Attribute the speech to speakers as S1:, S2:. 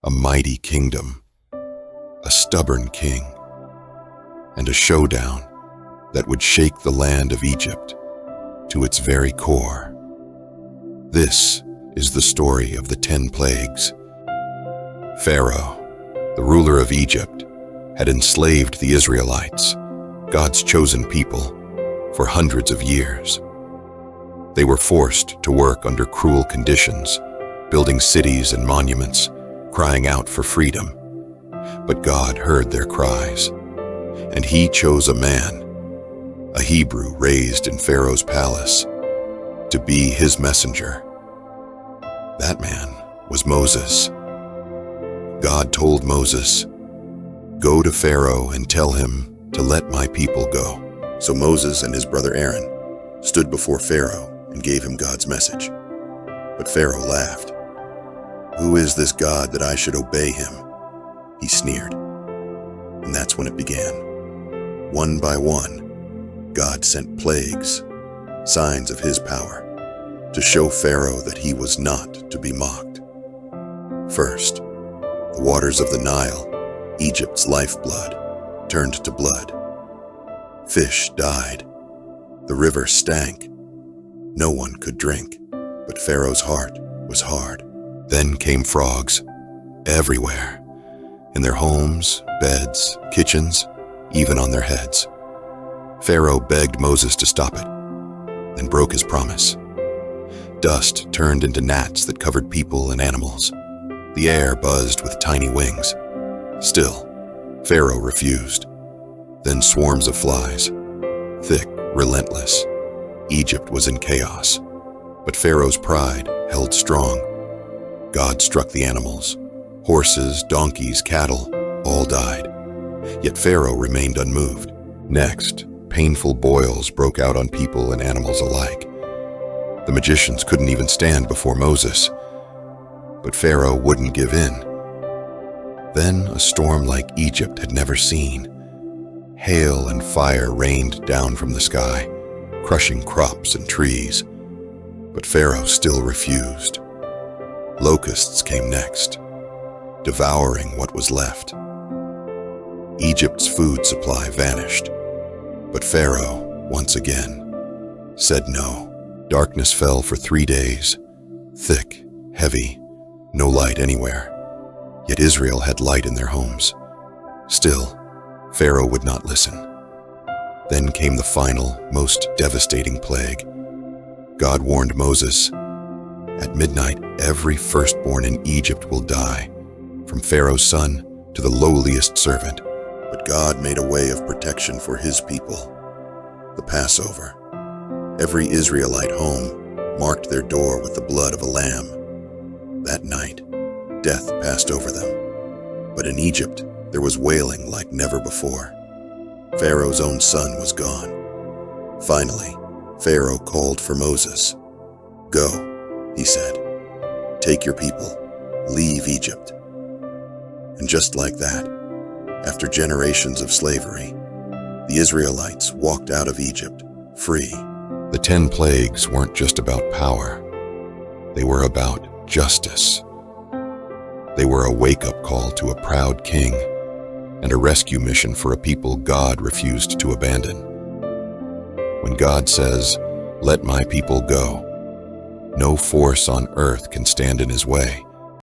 S1: a mighty kingdom, a stubborn king, and a showdown that would shake the land of Egypt to its very core. This is the story of the 10 plagues. Pharaoh, the ruler of Egypt, had enslaved the Israelites, God's chosen people, for hundreds of years. They were forced to work under cruel conditions, building cities and monuments, crying out for freedom. But God heard their cries, and He chose a man, a Hebrew raised in Pharaoh's palace, to be His messenger. That man was Moses. God told Moses, "Go to Pharaoh and tell him to let my people go." So Moses and his brother Aaron stood before Pharaoh and gave him God's message. But Pharaoh laughed. "Who is this God that I should obey him?" he sneered. And that's when it began. One by one, God sent plagues, signs of His power, to show Pharaoh that he was not to be mocked. First, the waters of the Nile, Egypt's lifeblood, turned to blood. Fish died. The river stank. No one could drink, but Pharaoh's heart was hard. Then came frogs, everywhere, in their homes, beds, kitchens, even on their heads. Pharaoh begged Moses to stop it, then broke his promise. Dust turned into gnats that covered people and animals. The air buzzed with tiny wings. Still, Pharaoh refused. Then swarms of flies, thick, relentless. Egypt was in chaos, but Pharaoh's pride held strong. God struck the animals. Horses, donkeys, cattle, all died. Yet Pharaoh remained unmoved. Next, painful boils broke out on people and animals alike. The magicians couldn't even stand before Moses, but Pharaoh wouldn't give in. Then a storm like Egypt had never seen. Hail and fire rained down from the sky, crushing crops and trees. But Pharaoh still refused. Locusts came next, devouring what was left. Egypt's food supply vanished, but Pharaoh, once again, said no. Darkness fell for 3 days, thick, heavy, no light anywhere. Yet Israel had light in their homes. Still, Pharaoh would not listen. Then came the final, most devastating plague. God warned Moses, "At midnight, every firstborn in Egypt will die, from Pharaoh's son to the lowliest servant." But God made a way of protection for His people, the Passover. Every Israelite home marked their door with the blood of a lamb. That night, death passed over them. But in Egypt, there was wailing like never before. Pharaoh's own son was gone. Finally, Pharaoh called for Moses. "Go," he said. "Take your people, leave Egypt." And just like that, after generations of slavery, the Israelites walked out of Egypt free. The 10 plagues weren't just about power. They were about justice. They were a wake-up call to a proud king and a rescue mission for a people God refused to abandon. When God says, "Let my people go," no force on earth can stand in His way.